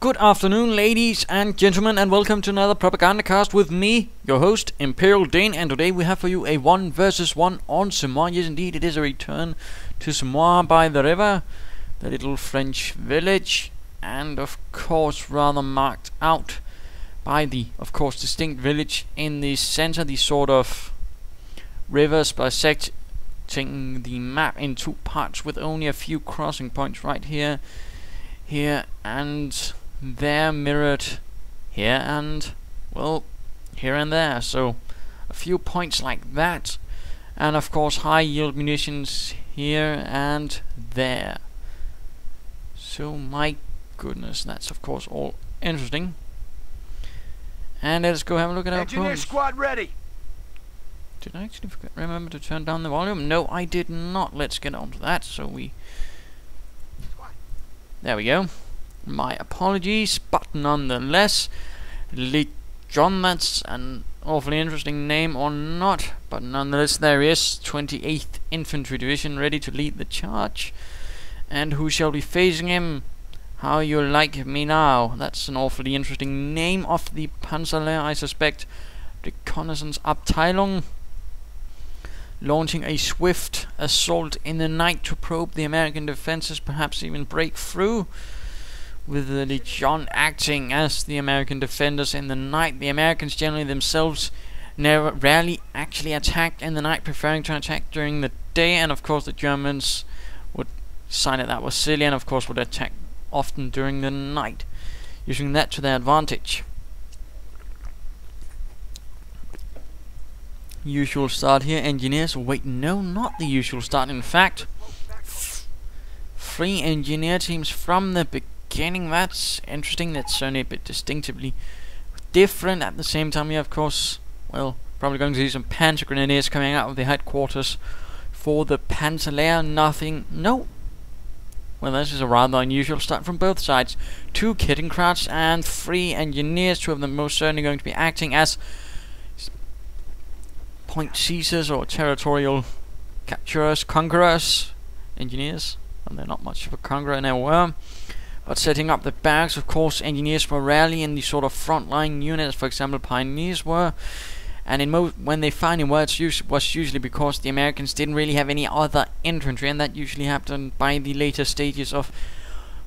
Good afternoon, ladies and gentlemen, and welcome to another Propagandacast with me, your host, Imperial Dane, and today we have for you a 1 versus 1 on Semois. Yes, indeed, it is a return to Semois by the river, the little French village, and of course rather marked out by the, of course, distinct village in the center, the sort of rivers bisecting the map in two parts with only a few crossing points right here, and there, mirrored here and, well, here and there. So a few points like that, and of course high yield munitions here and there. So my goodness, that's of course all interesting. And let's go have a look at our Engineer squad ready. Did I actually remember to turn down the volume? No, I did not. Let's get on to that. So there we go. My apologies, but nonetheless, Lijunhh, that's an awfully interesting name or not, but nonetheless there is 28th Infantry Division ready to lead the charge. And who shall be facing him? Howdoyoulikemeknow. That's an awfully interesting name of the Panzer Lehr, I suspect. Reconnaissance Abteilung, launching a swift assault in the night to probe the American defenses, perhaps even break through, with the Lijunhh acting as the American defenders in the night. The Americans generally themselves rarely actually attacked in the night, preferring to attack during the day, and of course the Germans would decide that was silly and of course would attack often during the night, using that to their advantage. Usual start here, engineers. Wait, no, not the usual start. In fact, 3 engineer teams from the beginning. That's interesting. That's certainly a bit distinctively different. At the same time, we of course, well, probably going to see some Panzer Grenadiers coming out of the headquarters for the Panzer Lehr. No. Well, this is a rather unusual start from both sides. 2 Kettenkrauts and 3 engineers. 2 of them most certainly going to be acting as point seizers or territorial capturers, conquerors. Engineers, well, they're not much of a conqueror, never were. But setting up the barracks, of course, engineers were rarely in the sort of frontline units. For example, pioneers were, and when they finally were, it was usually because the Americans didn't really have any other infantry, and that usually happened by the later stages of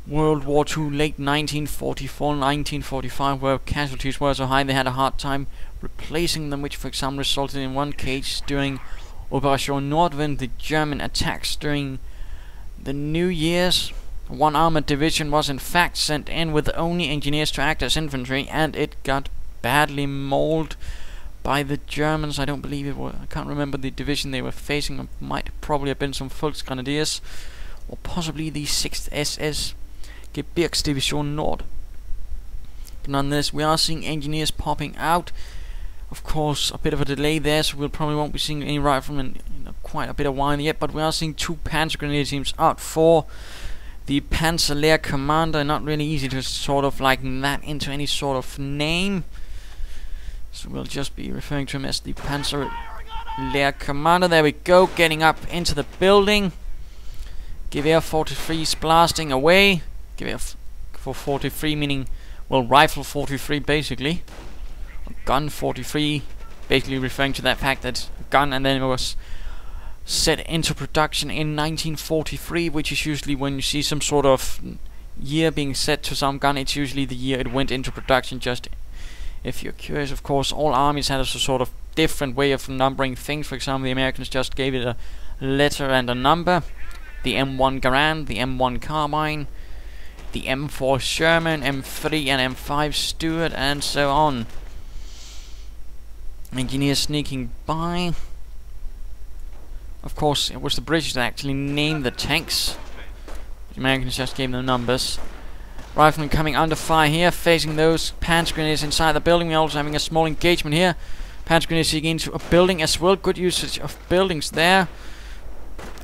World War II, late 1944, 1945, where casualties were so high they had a hard time replacing them, which, for example, resulted in one case during Operation Nordwind, the German attacks during the New Year's. 1 armored division was in fact sent in with only engineers to act as infantry, and it got badly mauled by the Germans. I don't believe it was, I can't remember the division they were facing. It might probably have been some Volksgrenadiers, or possibly the 6th SS Gebirgsdivision Nord. But nonetheless, we are seeing engineers popping out. Of course, a bit of a delay there, so we probably won't be seeing any riflemen in quite a bit of while yet, but we are seeing 2 Panzer Grenadier teams out for the Panzer Lehr commander. Not really easy to sort of liken that into any sort of name, so we'll just be referring to him as the Panzer Lehr commander. There we go, getting up into the building. Gewehr 43 is blasting away. Gewehr for 43 meaning, well, rifle 43 basically. Gun 43 basically referring to that fact that gun, and then it was set into production in 1943, which is usually when you see some sort of year being set to some gun, it's usually the year it went into production. Just if you're curious, of course, all armies had a sort of different way of numbering things. For example, the Americans just gave it a letter and a number. The M1 Garand, the M1 Carbine, the M4 Sherman, M3 and M5 Stuart, and so on. Engineers sneaking by. Of course, it was the British that actually named the tanks. The Americans just gave them numbers. Riflemen coming under fire here, facing those Panzer Grenadiers inside the building. We're also having a small engagement here. Panzer Grenadiers seeking into a building as well. Good usage of buildings there.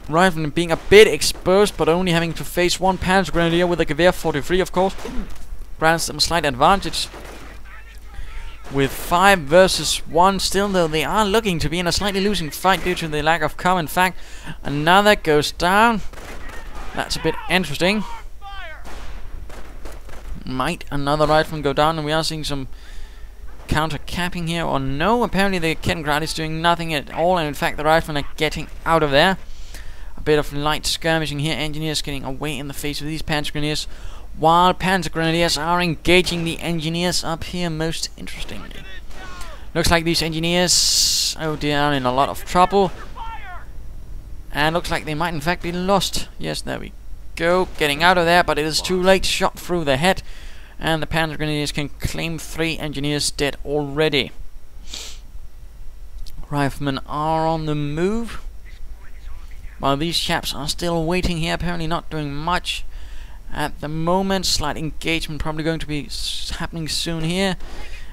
Riflemen being a bit exposed, but only having to face 1 Panzer Grenadier with a Gewehr 43, of course. Grants them a slight advantage. With 5 versus 1, still though they are looking to be in a slightly losing fight due to the lack of cover. In fact, another goes down. That's a bit interesting. Might another rifleman go down, and we are seeing some counter-capping here, or no? Apparently the Kettenkrad is doing nothing at all, and in fact the riflemen are getting out of there. A bit of light skirmishing here, engineers getting away in the face of these Panzer Grenadiers, while Panzer Grenadiers are engaging the engineers up here, most interestingly. Looks like these engineers, oh dear, are in a lot of trouble. And looks like they might in fact be lost. Yes, there we go, getting out of there, but it is too late, shot through the head. And the Panzer Grenadiers can claim 3 engineers dead already. Riflemen are on the move, while these chaps are still waiting here, apparently not doing much at the moment. Slight engagement probably going to be happening soon here.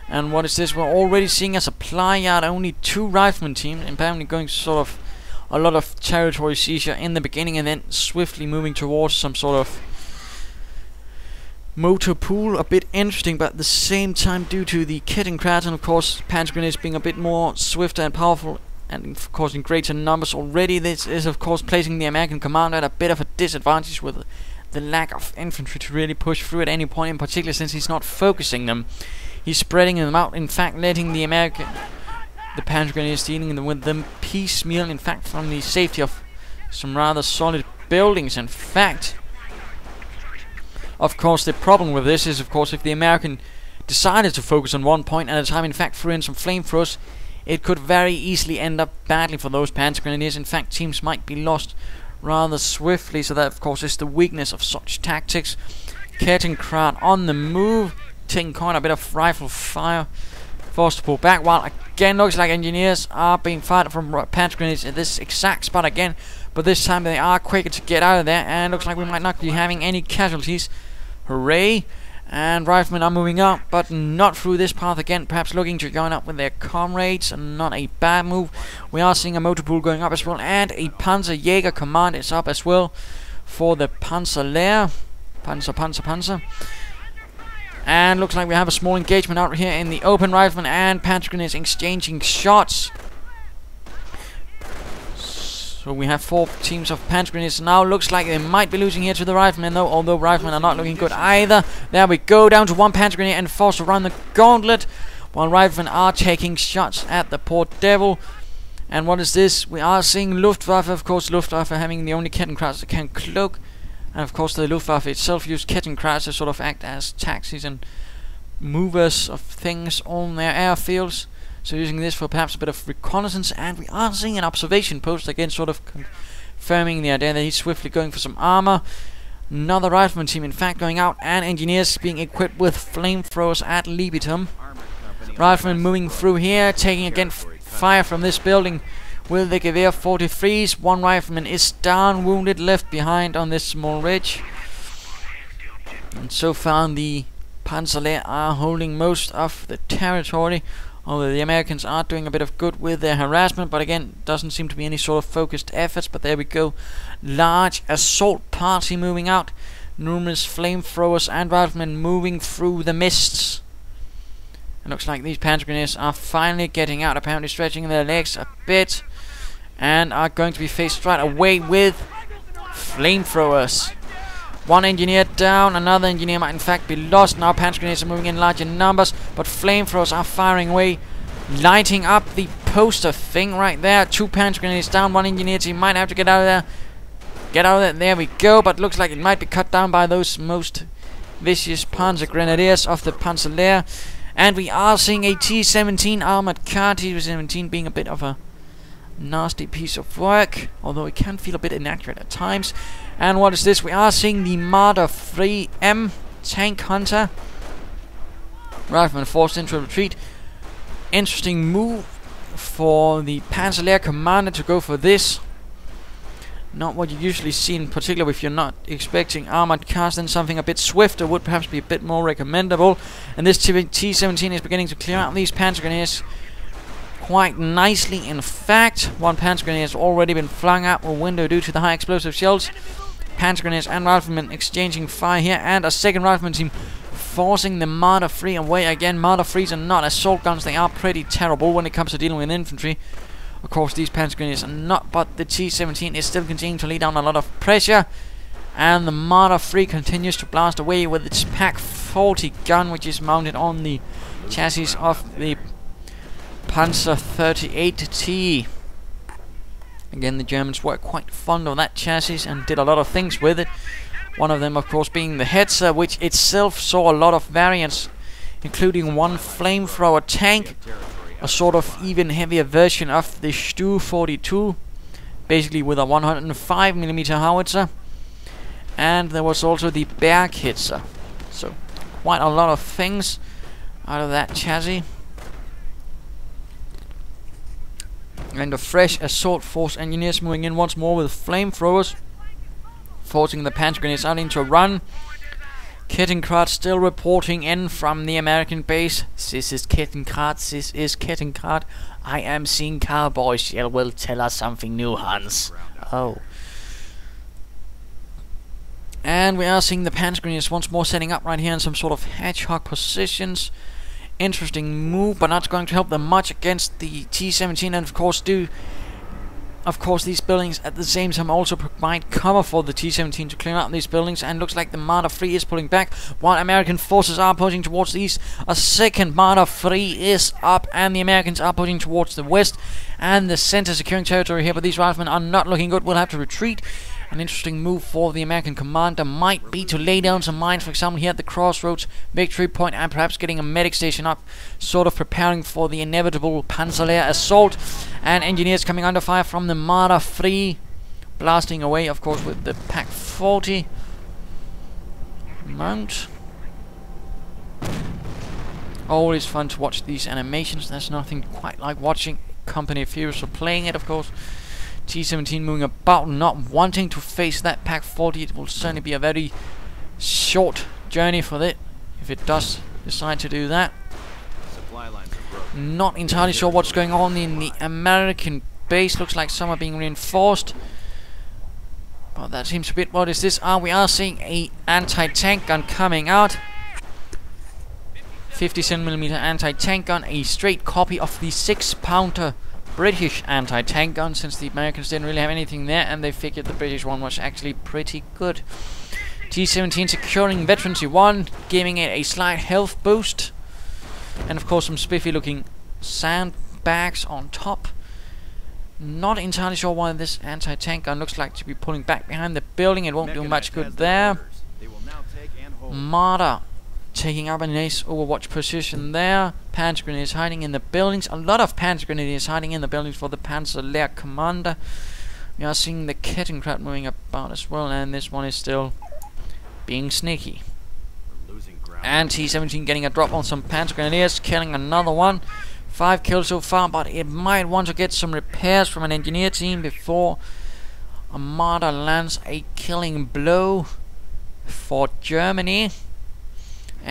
And what is this? We're already seeing a supply yard, only 2 rifleman teams, apparently going to sort of a lot of territory seizure in the beginning, and then swiftly moving towards some sort of motor pool. A bit interesting, but at the same time, due to the Kettenkrad and of course Panzer Grenadiers being a bit more swifter and powerful, and of course in greater numbers already, this is of course placing the American commander at a bit of a disadvantage with the lack of infantry to really push through at any point, in particular since he's not focusing them. He's spreading them out, in fact letting the Panzer Grenadiers dealing with them piecemeal, in fact from the safety of some rather solid buildings. In fact, of course the problem with this is of course if the American decided to focus on one point at a time, in fact threw in some flamethrowers, it could very easily end up badly for those Panzer Grenadiers. In fact, teams might be lost rather swiftly, so that of course is the weakness of such tactics. Kettenkrad on the move, taking quite a bit of rifle fire, forced to pull back, while again looks like engineers are being fired from Panzer Grenadiers at this exact spot again, but this time they are quicker to get out of there, and looks like we might not be having any casualties. Hooray! And riflemen are moving up, but not through this path again, perhaps looking to join up with their comrades, and not a bad move. We are seeing a motor pool going up as well, and a Panzer Jäger command is up as well for the Panzer Lehr. Panzer. And looks like we have a small engagement out here in the open. Riflemen and Panzer Grenadiers exchanging shots. So we have 4 teams of Panzer Grenadiers. Now looks like they might be losing here to the Riflemen though, although Riflemen are not looking good either. There we go, down to 1 Panzer Grenadier and forced to run the gauntlet, while Riflemen are taking shots at the poor devil. And what is this? We are seeing Luftwaffe, of course Luftwaffe having the only Kettenkrads that can cloak. And of course the Luftwaffe itself use Kettenkrads to sort of act as taxis and movers of things on their airfields. So using this for perhaps a bit of reconnaissance, and we are seeing an observation post again, sort of confirming the idea that he's swiftly going for some armor. Another rifleman team in fact going out, and engineers being equipped with flamethrowers at Libitum. Riflemen moving through here, taking again fire from this building with the Gewehr 43s. 1 rifleman is down, wounded, left behind on this small ridge. And so far the Panzer Lehr are holding most of the territory, although the Americans are doing a bit of good with their harassment, but again, doesn't seem to be any sort of focused efforts. But there we go, large assault party moving out, numerous flamethrowers and riflemen moving through the mists. It looks like these Panzer Grenadiers are finally getting out, apparently stretching their legs a bit, and are going to be faced right away with flamethrowers. 1 engineer down, another engineer might in fact be lost. Now Panzer Grenadiers are moving in larger numbers, but flamethrowers are firing away, lighting up the poster thing right there. 2 Panzer Grenadiers down, 1 engineer team might have to get out of there. Get out of there, there we go, but looks like it might be cut down by those most vicious Panzer Grenadiers of the Panzer Lehr. And we are seeing a T-17 armored car, T-17 being a bit of a nasty piece of work, although it can feel a bit inaccurate at times. And what is this? We are seeing the Marder 3M tank hunter. Rifleman forced into a retreat. Interesting move for the Panzer Lehr commander to go for this. Not what you usually see, in particular if you're not expecting armored cars, then something a bit swifter would perhaps be a bit more recommendable. And this T-17 is beginning to clear out these Panzer Grenadiers quite nicely. In fact, 1 Panzer Grenadier has already been flung out a window due to the high explosive shells. Panzer Grenadiers and riflemen exchanging fire here, and a 2nd rifleman team forcing the Marder 3 away again. Marder 3s are not assault guns, they are pretty terrible when it comes to dealing with infantry. Of course these Panzer Grenadiers are not, but the T-17 is still continuing to lay down a lot of pressure. And the Marder 3 continues to blast away with its Pak 40 gun, which is mounted on the chassis of the Panzer 38T. Again, the Germans were quite fond of that chassis and did a lot of things with it. One of them, of course, being the Hetzer, which itself saw a lot of variants, including one flamethrower tank, a sort of even heavier version of the Stu 42, basically with a 105mm howitzer. And there was also the Berghitzer. So, quite a lot of things out of that chassis. And the fresh assault force engineers moving in once more with flamethrowers, forcing the Panzer Grenadiers out into a run. Kettenkrad still reporting in from the American base. This is Kettenkrad, this is Kettenkrad. I am seeing cowboys. You will tell us something new, Hans. Oh. And we are seeing the Panzer Grenadiers once more setting up right here in some sort of hedgehog positions. Interesting move, but not going to help them much against the T-17, and of course these buildings at the same time also provide cover for the T-17 to clear out these buildings. And looks like the Marder 3 is pulling back while American forces are pushing towards the east. A second Marder 3 is up and the Americans are pushing towards the west, and the center securing territory here, but these riflemen are not looking good. We'll have to retreat. An interesting move for the American commander might be to lay down some mines, for example, here at the crossroads victory point, and perhaps getting a medic station up, sort of preparing for the inevitable Panzer Lehr assault. And engineers coming under fire from the Marder 3, blasting away, of course, with the Pak 40 mount. Always fun to watch these animations. There's nothing quite like watching Company of Heroes for playing it, of course. T-17 moving about, not wanting to face that Pak 40. It will certainly be a very short journey for it, if it does decide to do that. Not entirely sure what's going on in the American base. Looks like some are being reinforced, but that seems a bit... What is this? We are seeing a anti-tank gun coming out. 57mm anti-tank gun, a straight copy of the 6-pounder British anti-tank gun, since the Americans didn't really have anything there and they figured the British one was actually pretty good. T-17 securing Veterancy 1, giving it a slight health boost, and of course some spiffy looking sandbags on top. Not entirely sure why this anti-tank gun looks like to be pulling back behind the building. It won't do much good there. Marder taking up a nice overwatch position there. Panzer Grenadiers hiding in the buildings. A lot of Panzer Grenadiers hiding in the buildings for the Panzer Lehr commander. We are seeing the Kettenkrad moving about as well, and this one is still being sneaky. And T-17 getting a drop on some Panzer Grenadiers, killing another one. 5 kills so far, but it might want to get some repairs from an engineer team before a Marder lands a killing blow for Germany.